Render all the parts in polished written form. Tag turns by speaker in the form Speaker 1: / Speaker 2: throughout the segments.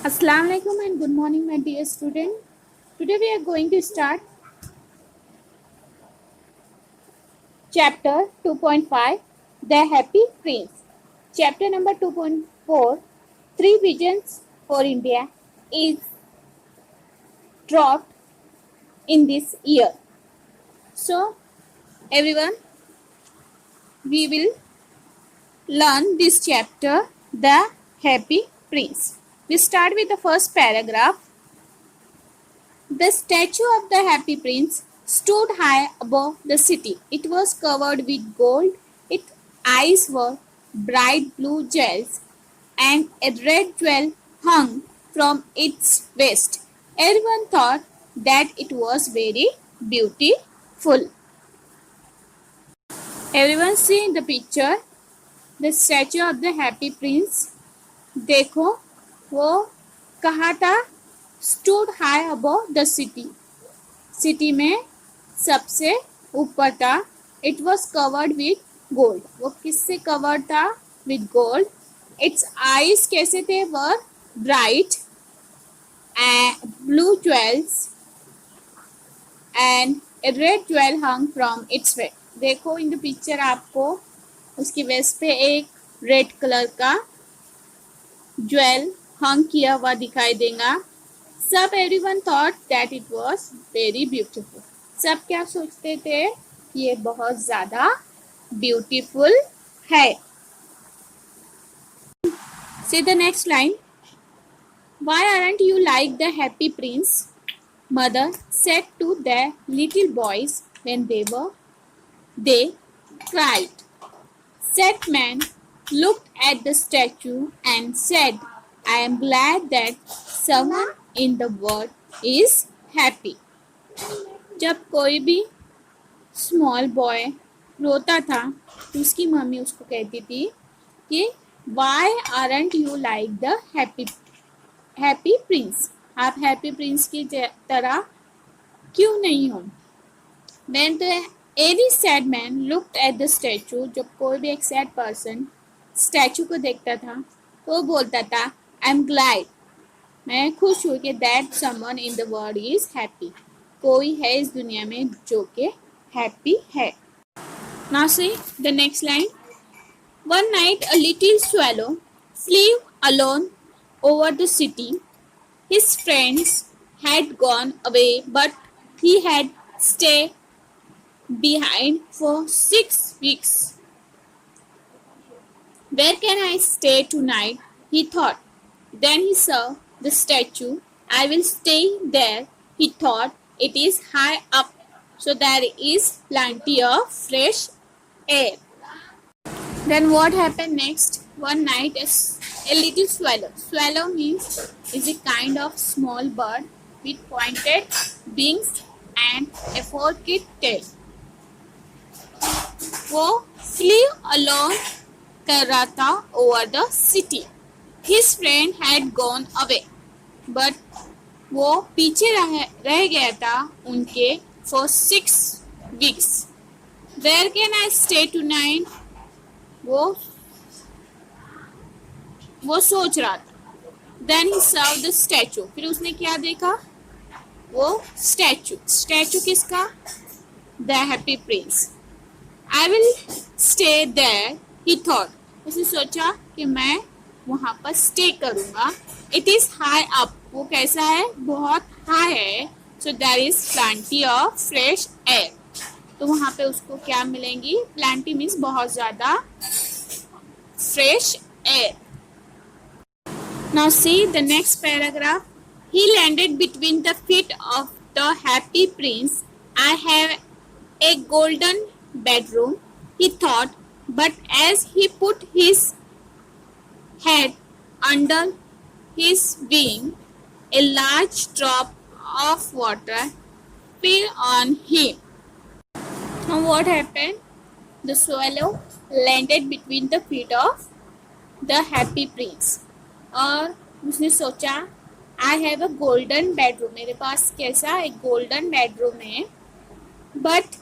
Speaker 1: Assalamu alaikum and good morning, my dear student. Today we are going to start chapter 2.5, The Happy Prince. Chapter number 2.4, Three Visions for India, is dropped in this year. So, everyone, we will learn this chapter, The Happy Prince. We start with the first paragraph. The statue of the Happy Prince stood high above the city. It was covered with gold. Its eyes were bright blue jewels, and a red jewel hung from its waist. Everyone thought that it was very beautiful. Everyone see in the picture the statue of the Happy Prince. देखो वो कहाँ था? Stood high above the city. City में सबसे ऊपर था. It was covered with gold. वो किससे कवर्ड था? With gold. Its eyes कैसे थे? Were bright and blue jewels and a red jewel hung from its waist. देखो इन द पिक्चर आपको उसकी वेस्ट पे एक रेड कलर का ज्वेल हंग किया हुआ दिखाई देगा. सब everyone thought that it was very beautiful. सब क्या सोचते थे? ये बहुत ज्यादा ब्यूटीफुल है. See the next line. Why aren't you like the Happy Prince? Mother said to their little boys when they cried. Sad man looked at the statue and said, I am glad that someone in the world is happy. जब कोई भी small boy रोता था तो उसकी mummy उसको कहती थी कि Why aren't you like the happy prince? आप हैप्पी प्रिंस की तरह क्यों नहीं हो? When the any sad man looked at the statue, जब कोई भी एक सैड पर्सन स्टैचू को देखता था तो वो बोलता था आई एम ग्लैड, मैं खुश हूँ कि that someone in the world is happy. कोई है इस दुनिया में जो कि हैप्पी है. Now see the next line. One night a little swallow flew alone over the city. His friends had gone away, but he had stayed behind for 6 weeks. Where can I stay tonight? He thought. Then he saw the statue. I will stay there, he thought. It is high up, so there is plenty of fresh air. Then what happened next? One night a little swallow. Swallow means is a kind of small bird with pointed wings and a forked tail. वो flew along कर रहा था over the city. His friend had gone away, but वो पीछे रह गया था उनके for 6 weeks. Where can I stay tonight? वो सोच रहा था. Then he saw the statue. फिर उसने क्या देखा? वो स्टैचू किसका? The Happy Prince. I will stay there, he thought. उसने सोचा कि मैं वहाँ पर स्टे करूँगा. It is high up. वो कैसा है? बहुत हाई है. So there is plenty of fresh air. तो वहाँ पे उसको क्या मिलेंगी? प्लांटी मीन्स बहुत ज़्यादा fresh air. Now see the next paragraph. He landed between the feet of the Happy Prince. I have a golden bedroom, he thought, but as he put his head under his wing, a large drop of water fell on him. Now what happened? The swallow landed between the feet of the Happy Prince. और उसने सोचा I have a golden bedroom. मेरे पास कैसा एक golden bedroom है. But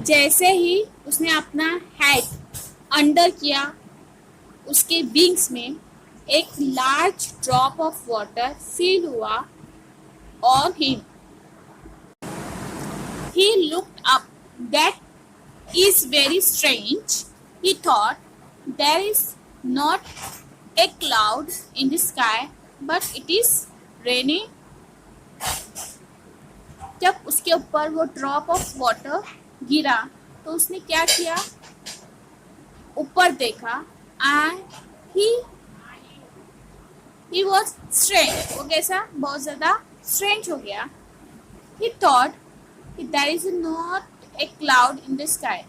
Speaker 1: जैसे ही उसने अपना हेड अंडर किया उसके विंग्स में, एक large drop of water feel हुआ on him. He looked up. That is very strange. He thought, there is not a cloud in the sky, but it is raining. जब उसके ऊपर वो drop of water गिरा तो उसने क्या किया, ऊपर देखा एंड he was strange. वो कैसा, बहुत ज़्यादा strange हो गया. He thought there is not a cloud in the sky.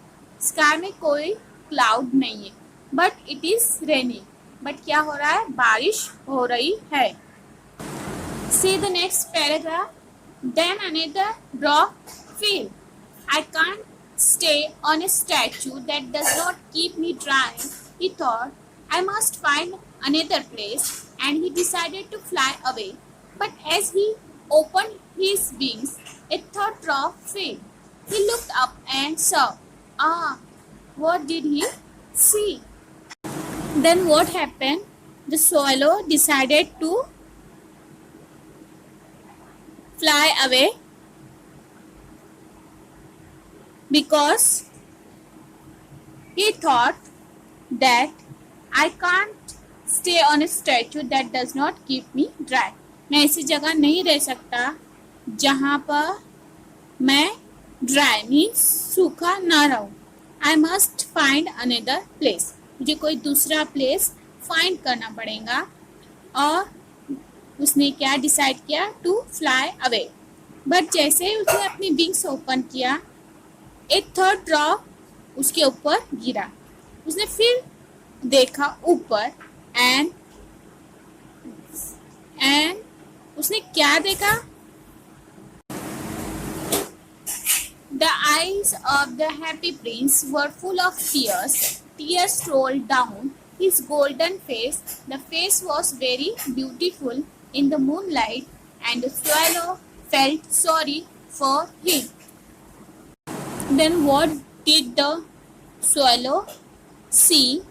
Speaker 1: Sky में कोई cloud नहीं है. But it is raining. But क्या हो रहा है, बारिश हो रही है. See the next paragraph. Then another drop fell. I can't stay on a statue that does not keep me dry. He thought, I must find another place, and he decided to fly away. But as he opened his wings, a third drop fell. He looked up and saw. What did he see? Then what happened? The swallow decided to fly away because he thought that I can't stay on a statue that does not keep me dry. मैं ऐसी जगह नहीं रह सकता जहाँ पर मैं dry means सूखा ना रहूँ. I must find another place. मुझे कोई दूसरा प्लेस फाइंड करना पड़ेगा. और उसने क्या डिसाइड किया, टू फ्लाई अवे. बट जैसे ही उसने अपनी विंग्स ओपन किया, एक थर्ड ड्रॉप उसके ऊपर गिरा. उसने फिर देखा ऊपर एंड उसने क्या देखा, The eyes of the happy prince were full of tears. Tears rolled down his golden face. The face was very beautiful in the moonlight, and the swallow felt sorry for him. Then what did the swallow see?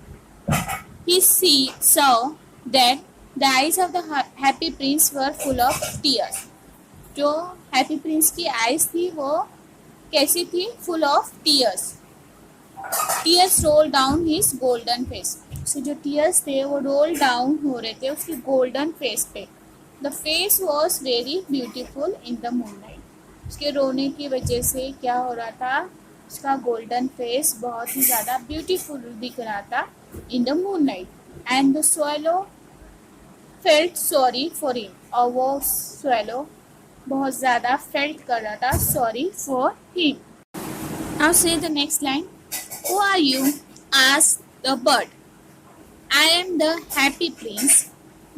Speaker 1: He saw that the eyes of the happy prince were full of tears. जो happy Prince की eyes थी वो कैसी थी, full of tears. Tears roll down his golden face. उसके जो tears थे वो रोल डाउन हो रहे थे उसके गोल्डन फेस पे. The face was very beautiful in the moonlight. उसके रोने की वजह से क्या हो रहा था, उसका गोल्डन फेस बहुत ही ज़्यादा ब्यूटीफुल दिख रहा था in the moonlight. And the swallow felt sorry for him. और वो स्वैलो बहुत ज़्यादा फेल्ट कर रहा था sorry for him. Now see the next line. Who are you? Asked the bird. I am the happy prince.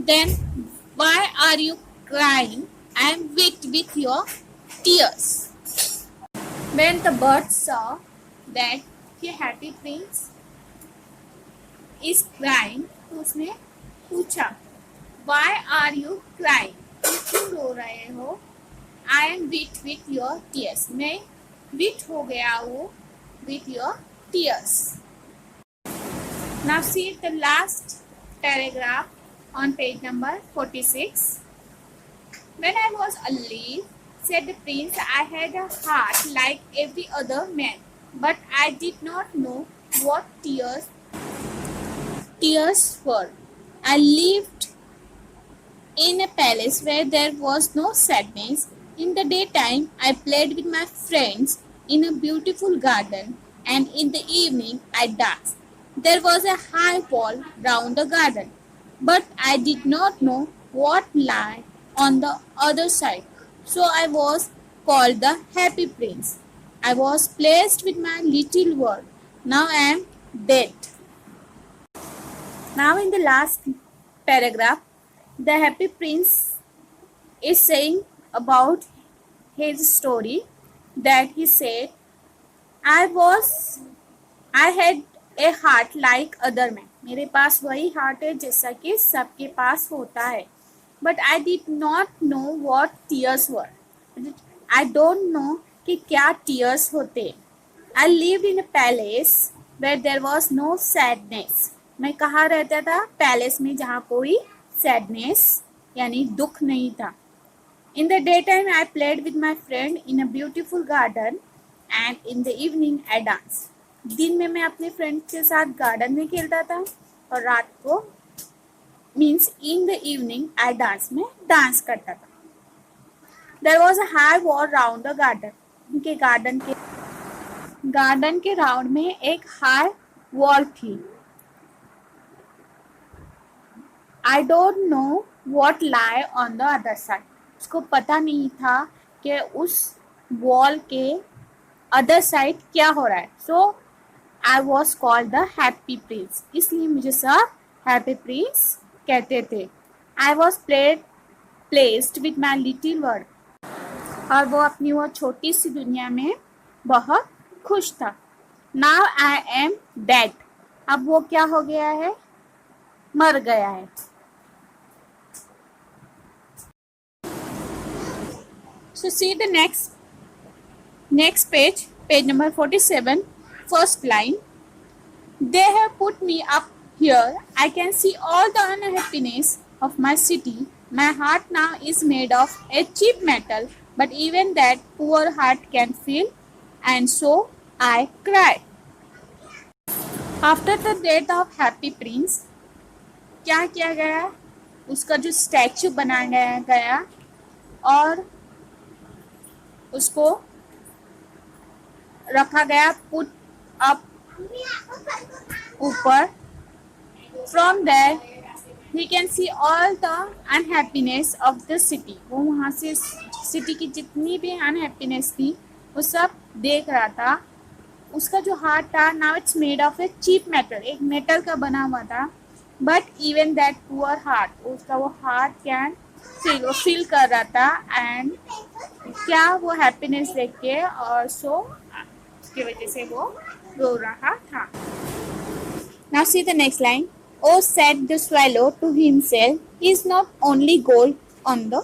Speaker 1: Then why are you crying? I am wet with your tears. When the bird saw that the happy prince is crying, तो उसने पूछा, Why are you crying? क्यों रो रहे हो? I am wet with your tears. मैं wet हो गया हूँ with your tears. Now see the last paragraph on page number 46. When I was a leaf, said the prince, I had a heart like every other man, but I did not know what tears were. I lived in a palace where there was no sadness. In the daytime, I played with my friends in a beautiful garden, and in the evening, I danced. There was a high wall round the garden, but I did not know what lay on the other side. So I was called the happy prince. I was pleased with my little world. Now I am dead. Now in the last paragraph, the happy prince is saying about his story that he said, I had a heart like other men. मेरे पास वही heart है जैसा कि सबके पास होता है. But I did not know what tears were. I don't know कि क्या tears होते. I lived in a palace where there was no sadness. मैं कहाँ रहता था? पैलेस में, जहाँ कोई सैडनेस यानी दुख नहीं था. In the daytime, I played with my friend in a beautiful garden, and in the evening, I danced. दिन में मैं अपने फ्रेंड के साथ गार्डन में खेलता था और रात को means in the evening I dance में डांस करता था. There was a high wall round the garden. उनके गार्डन के राउंड में एक हाई वॉल थी. I don't know what lie on the other side. उसको पता नहीं था कि उस वॉल के अदर साइड क्या हो रहा है. So I was called the happy prince. इसलिए मुझे सब हैप्पी प्रिंस कहते थे. I was placed with my little world. और वो अपनी वो छोटी सी दुनिया में बहुत खुश था. Now I am dead. अब वो क्या हो गया है? मर गया है. So see the next page, page number 47, first line. They have put me up here. I can see all the unhappiness of my city. My heart now is made of a cheap metal, but even that poor heart can feel, and so I cried. After the death of Happy Prince, क्या किया गया? उसका जो statue बनाया गया और उसको रखा गया पुट अप ऊपर. From there he can see all the unhappiness of the city. वो वहाँ से सिटी की जितनी भी अनहैप्पीनेस थी वो सब देख रहा था. उसका जो हार्ट था, now it's made of a cheap metal. एक मेटल का बना हुआ था. But even that poor heart, उसका वो हार्ट कैन फील कर रहा था. एंड क्या वो हैप्पीनेस देख के और सो उसकी वजह से वो रो रहा था. Now see the next line. Oh said the swallow to himself, he is not only gold on the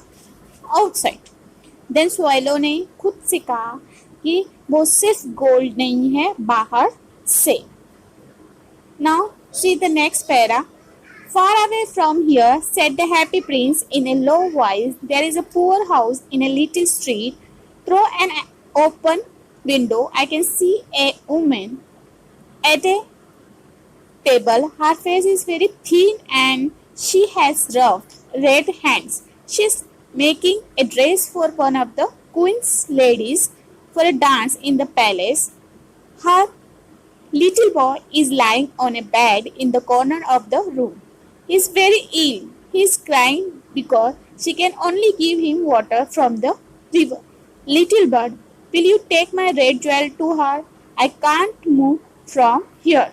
Speaker 1: outside. देन स्वेलो ने खुद से कहा कि वो सिर्फ गोल्ड नहीं है बाहर से. Now see the next para. Far away from here, said the happy prince in a low voice, there is a poor house in a little street. Through an open window, I can see a woman at a table. Her face is very thin and she has rough red hands. She is making a dress for one of the queen's ladies for a dance in the palace. Her little boy is lying on a bed in the corner of the room. He is very ill. He is crying because she can only give him water from the river. Little bird, will you take my red jewel to her? I can't move from here.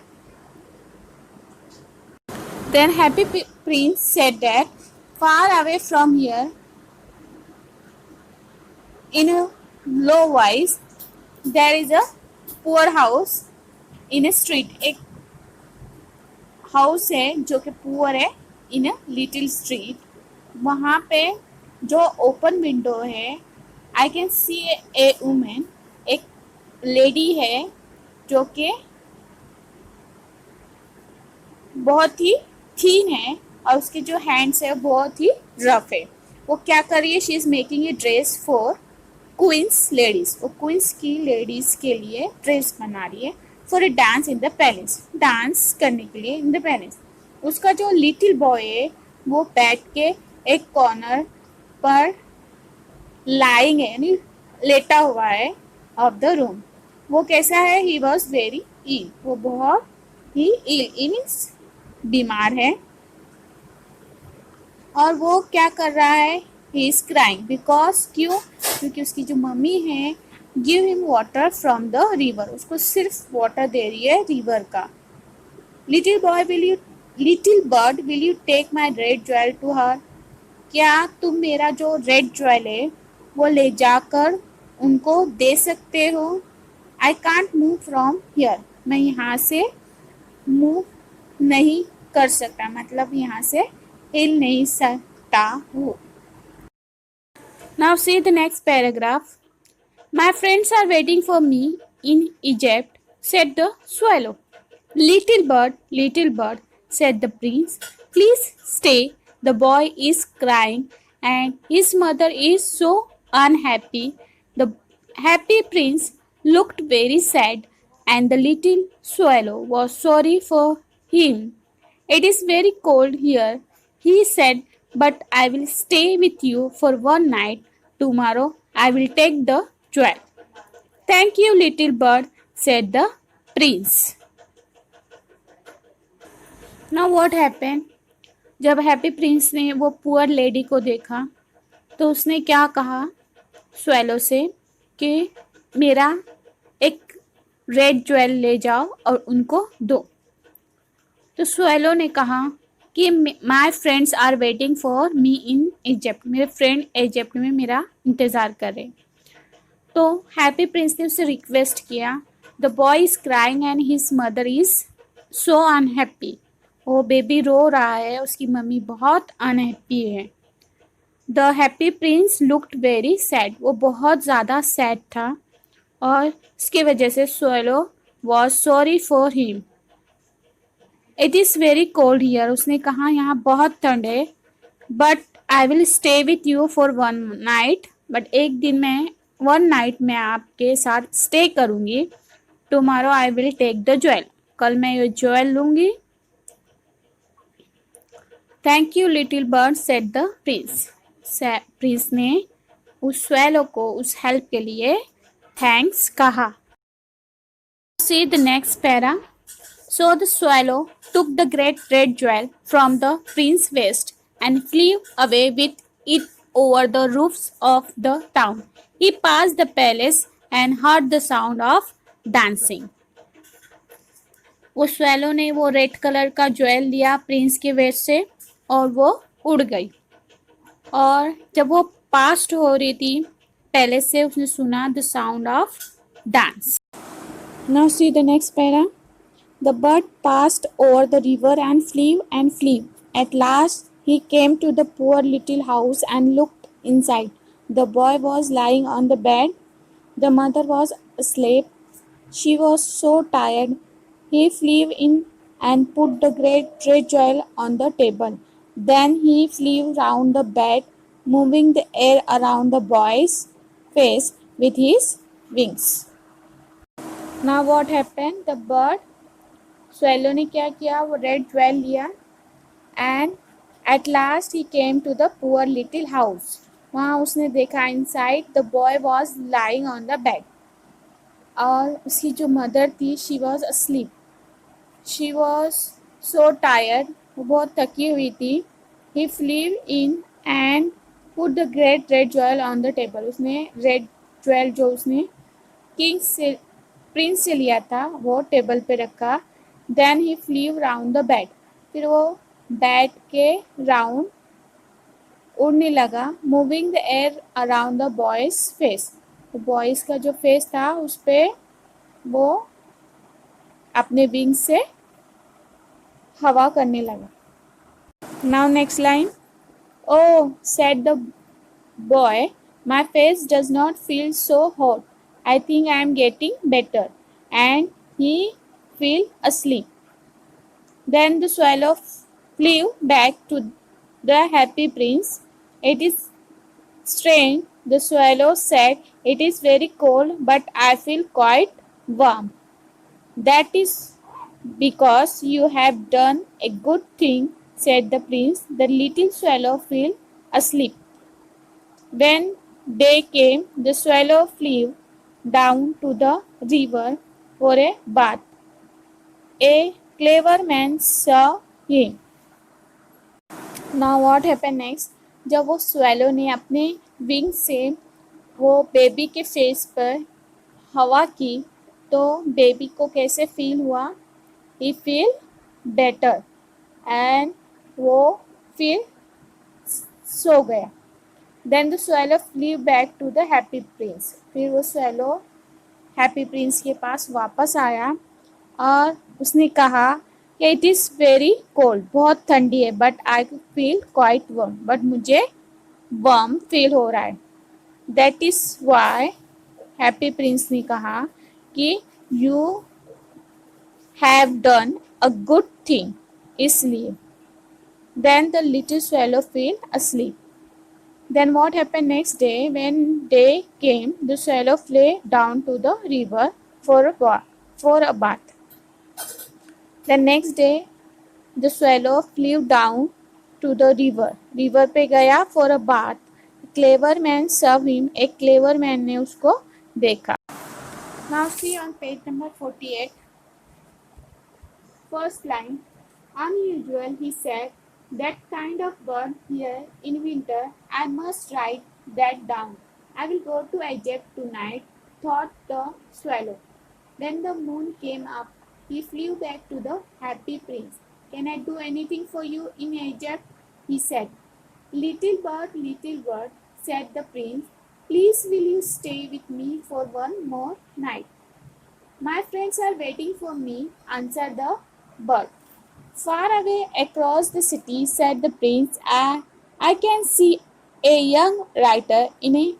Speaker 1: Then Happy Prince said that far away from here, in a low voice, there is a poor house in a street. एक house है जो कि poor है इन a little street. वहाँ पे जो open window है, I can see A women, एक लेडी है जो कि बहुत ही थीन है और उसके जो हैंड्स है बहुत ही रफ है. वो क्या कर रही है? She is making a dress for queens ladies. वो क्वींस की लेडीज के लिए ड्रेस बना रही है. For a dance in the palace, dance करने के लिए इन द पैलेस. उसका जो लिटिल बॉय है वो बैठ के एक कॉर्नर पर लाइंग है यानी लेटा हुआ है ऑफ द रूम. वो कैसा है? ही वॉज वेरी इल. वो बहुत ही इल मीन्स बीमार है. और वो क्या कर रहा है? ही इज क्राइंग बिकॉज क्यों? क्योंकि उसकी जो मम्मी है give him water from the river. उसको सिर्फ वाटर दे रही है रिवर का. Little bird will you take my red jewel to her. क्या तुम मेरा जो रेड ज्वेल है वो ले जाकर उनको दे सकते हो? I can't move from here. मैं यहाँ से मूव नहीं कर सकता, मतलब यहाँ से हिल नहीं सकता हूँ. Now see the next paragraph. My friends are waiting for me in Egypt, said the swallow. Little bird, said the prince. Please stay. The boy is crying and his mother is so unhappy. The happy prince looked very sad and the little swallow was sorry for him. It is very cold here, he said, but I will stay with you for one night. Tomorrow I will take the jewel. Thank you, little bird, said the prince. Now what happened? जब happy Prince ने वो poor lady को देखा तो उसने क्या कहा swallow से कि मेरा एक रेड ज्वेल ले जाओ और उनको दो। तो स्वेलो ने कहा कि my friends are waiting for me in Egypt, मेरे फ्रेंड इजिप्ट में मेरा इंतज़ार कर रहे। तो हैप्पी प्रिंस ने उससे रिक्वेस्ट किया, the boy is crying and his mother is so unhappy, वो बेबी रो रहा है, उसकी मम्मी बहुत अनहैप्पी है। The happy Prince looked very sad, वो बहुत ज़्यादा सैड था और इसके वजह से swallow was sorry for him. It is very cold here, उसने कहा यहाँ बहुत ठंड है, but I will stay with you for one night, but एक दिन में वन नाइट में आपके साथ स्टे करूँगी। Tomorrow I will take the jewel, कल मैं ये ज्वेल लूँगी। Thank you little bird said the prince, prince ने उस स्वेलो को उस हेल्प के लिए थैंक्स कहा। See the next para. So the swallow took the great red jewel from the prince's waist and flew away with it over the roofs of the town. He passed the palace and heard the sound of dancing. वो swallow ने वो red colour का jewel लिया Prince के waste से और वो उड़ गई। और जब वो पास्ट हो रही थी पैलेस से, उसने सुना the sound of dance. Now see the next para. The bird passed over the river and flew and flew. At last he came to the poor little house and looked inside. The boy was lying on the bed. The mother was asleep. She was so tired. He flew in and put the great red jewel on the table. Then he flew round the bed, moving the air around the boy's face with his wings. Now what happened? The bird, swallow ने क्या किया, वो red jewel लिया and at last he came to the poor little house. वहाँ उसने देखा inside the boy was lying on the bed और उसकी जो मदर थी she was asleep. She was so tired, वो बहुत थकी हुई थी. He flew in and put the great red jewel on the table. उसने रेड ज्वेल जो उसने किंग से प्रिंस से लिया था वो टेबल पे रखा. Then he flew round the bed, फिर वो बेड के राउंड उड़ने लगा. Moving the air around the boy's face, तो बॉयज का जो फेस था उस पर वो अपने विंग से हवा करने लगा. Now next line. Oh said the boy, my face does not feel so hot, I think I am getting better. And he fell asleep. Then the swallow flew back to the happy prince. It is strange, the swallow said. It is very cold, but I feel quite warm. That is because you have done a good thing, said the prince. The little swallow fell asleep. When day came, the swallow flew down to the river for a bath. A clever man saw him. Now what happened next? जब वो swallow ने अपने wing से वो baby के face पर हवा की तो बेबी को कैसे फील हुआ? He feel better and वो फिर सो गया. Then the swallow flew back to the happy prince. फिर वो swallow happy prince के पास वापस आया और उसने कहा कि it is very cold, बहुत ठंडी है, but I feel quite warm, but मुझे warm feel हो रहा है. That is why happy prince ने कहा कि you have done a good thing. इसलिए. Then the little swallow fell asleep. Then what happened next day? When day came, the swallow flew down to the river for a bath. The next day, the swallow flew down to the river. River पे गया for a bath. Clever man saw him. एक clever man ने उसको देखा. Now see on page number 48. First line. Unusual, he said. That kind of bird here in winter. I must write that down. I will go to Egypt tonight, thought the swallow. When the moon came up, he flew back to the happy prince. Can I do anything for you in Egypt? He said. Little bird, said the prince. Please will you stay with me for one more night? My friends are waiting for me, answered the bird. Far away across the city, said the prince, I can see a young writer in a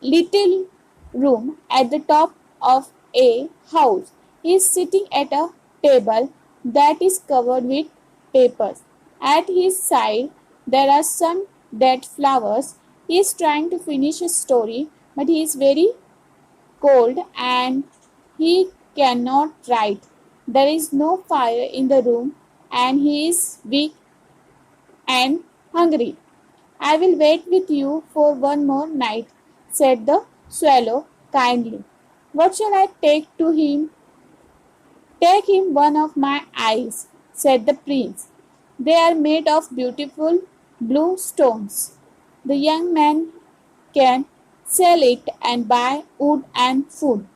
Speaker 1: little room at the top of a house. He is sitting at a table that is covered with papers. At his side, there are some dead flowers. He is trying to finish a story, but he is very cold and he cannot write. There is no fire in the room and he is weak and hungry. I will wait with you for one more night, said the swallow kindly. What shall I take to him? Take him one of my eyes, said the prince. They are made of beautiful blue stones. The young man can sell it and buy wood and food.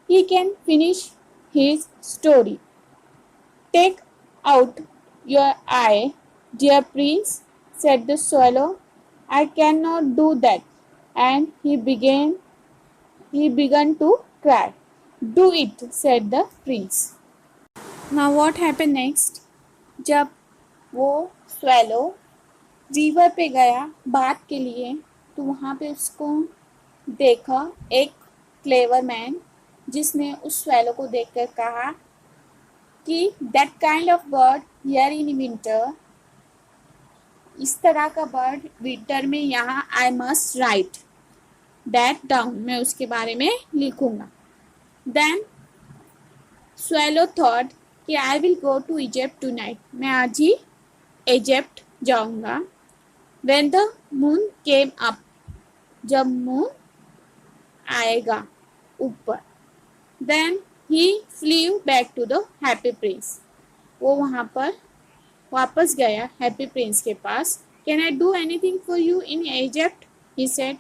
Speaker 1: He can finish his story. Take out your eye, dear prince, said the swallow. I cannot do that. And he began to cry. Do it, said the prince. Now what happened next? जब वो swallow river पे गया बात के लिए, तो वहाँ पे उसको देखा एक क्लेवर मैन, जिसने उस swallow को देखकर कहा कि that kind of bird here in winter, इस तरह का बर्ड विंटर में यहाँ I must write that down, मैं उसके बारे में लिखूंगा. Then swallow thought कि I will go to Egypt tonight, मैं आज ही इजिप्ट जाऊंगा. When the moon came up, जब मून आएगा ऊपर. Then he flew back to the happy prince, वो वहाँ पर वापस गया हैप्पी प्रिंस के पास. Can I do anything for you in Egypt? He said.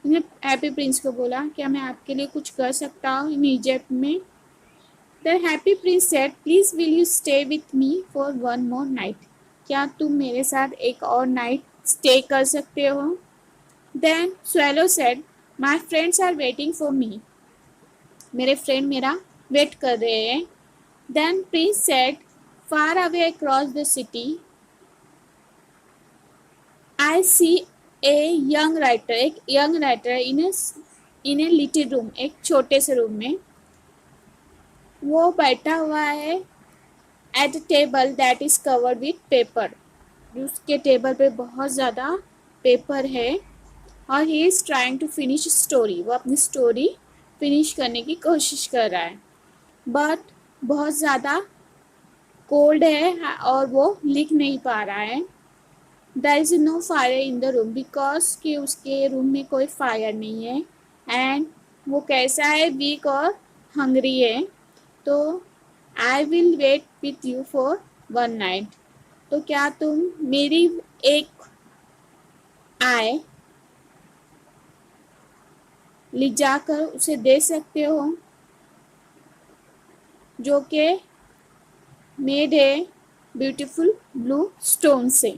Speaker 1: उसने हैप्पी प्रिंस को बोला, क्या मैं आपके लिए कुछ कर सकता हूँ इन इजिप्ट में? The happy prince said, Please will you stay with me for one more night? क्या तुम मेरे साथ एक और नाइट स्टे कर सकते हो? Then swallow said, My friends are waiting for me. मेरे फ्रेंड मेरा वेट कर रहे हैं. Then prince said, Far away across the city, I see a young writer, एक young writer in a little room, एक छोटे से रूम में. वो बैठा हुआ है at a table that is covered with paper. उसके टेबल पे बहुत ज़्यादा पेपर है और he is trying to finish story. वो अपनी स्टोरी फिनिश करने की कोशिश कर रहा है, बट बहुत ज़्यादा कोल्ड है और वो लिख नहीं पा रहा है. There is no fire in the room because कि उसके रूम में कोई फायर नहीं है. एंड वो कैसा है, वीक और हंग्री है. तो I will wait with you for one night. तो क्या तुम मेरी एक आय ले जाकर उसे दे सकते हो, जो कि मेड है ब्यूटीफुल ब्लू स्टोन से.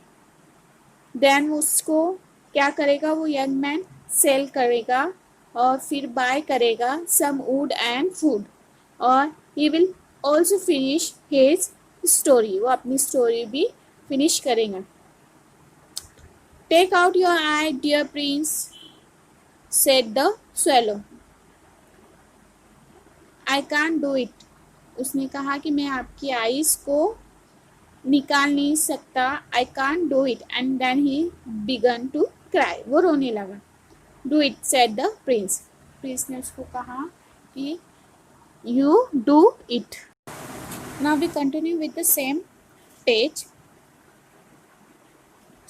Speaker 1: देन उसको क्या करेगा, वो यंग मैन सेल करेगा और फिर बाय करेगा सम वुड एंड फूड, और he will also finish his story. वो अपनी स्टोरी भी फिनिश करेगा. Take out your eye dear prince, said the swallow. I can't do it. उसने कहा कि मैं आपकी आइस को निकाल नहीं सकता, I can't do it, and then he began to cry, वो रोने लगा। Do it said the prince, prince ने उसको कहा कि you do it. Now we continue with the same page.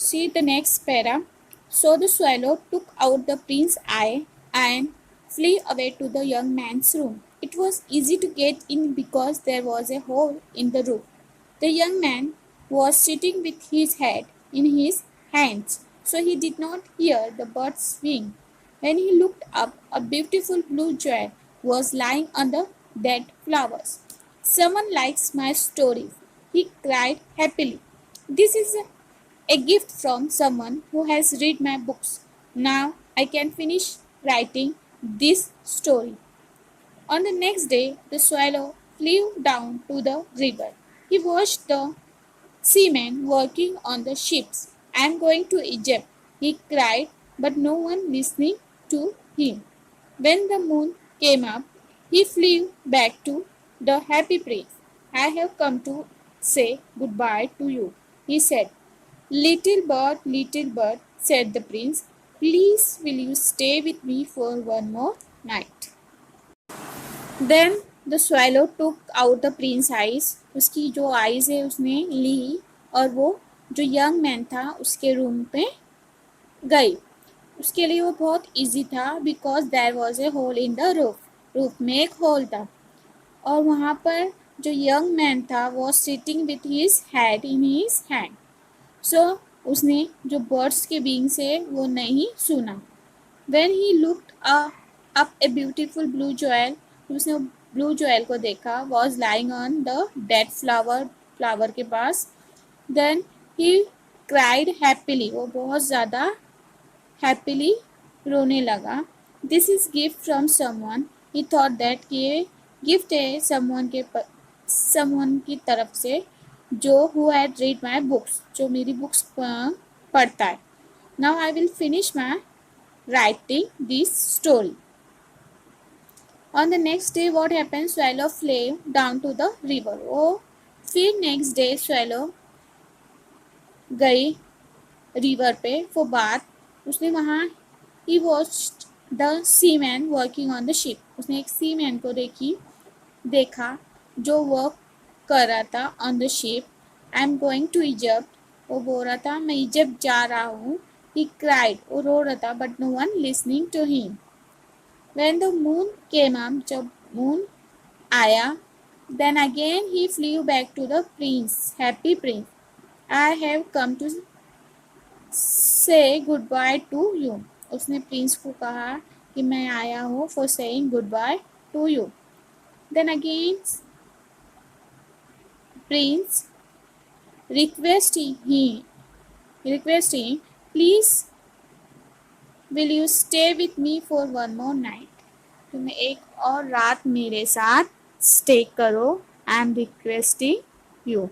Speaker 1: See the next para. So the swallow took out the prince's eye and flew away to the young man's room. It was easy to get in because there was a hole in the roof. The young man was sitting with his head in his hands, so he did not hear the birds sing. When he looked up, a beautiful blue jewel was lying on the dead flowers. Someone likes my story, he cried happily. This is a gift from someone who has read my books. Now I can finish writing this story. On the next day, the swallow flew down to the river. He watched the seamen working on the ships. I am going to Egypt, he cried, but no one listening to him. When the moon came up, he flew back to the happy prince. I have come to say goodbye to you, he said. Little bird, said the prince, please will you stay with me for one more night? Then the swallow took out the prince's eyes. उसकी जो eyes है उसने ली और वो जो young man था उसके room पे गई। उसके लिए वो बहुत easy था because there was a hole in the roof. Roof में एक होल था और वहाँ पर जो young man था वो sitting with his head in his hand. So उसने जो birds के beings है वो नहीं सुना. When he looked up a beautiful blue jewel, उसने ब्लू ज्वेल को देखा, was lying on the dead flower के पास. Then he cried happily, वो बहुत ज़्यादा happily रोने लगा. This is gift from someone. He thought that कि ये gift है someone की तरफ से जो who had read my books, जो मेरी books पढ़ता है. Now I will finish my writing this story. On the next day what happened? Swallow flew down to the river. वो फिर next day swallow गई river पे for bath. उसने वहाँ he watched the seaman working on the ship. उसने एक seaman को देखा जो work कर रहा था on the ship. I am going to Egypt. वो बोल रहा था मैं इजिप्ट जा रहा हूँ. He cried. वो रो रहा था but no one listening to him. When the moon came up, जब moon आया, then again he flew back to the prince, happy prince. I have come to say goodbye to you. उसने Prince को कहा कि मैं आया हूँ for saying goodbye to you. Then again prince requesting please will you stay with me for one more night? तुम एक और रात मेरे साथ स्टे करो. I am requesting you.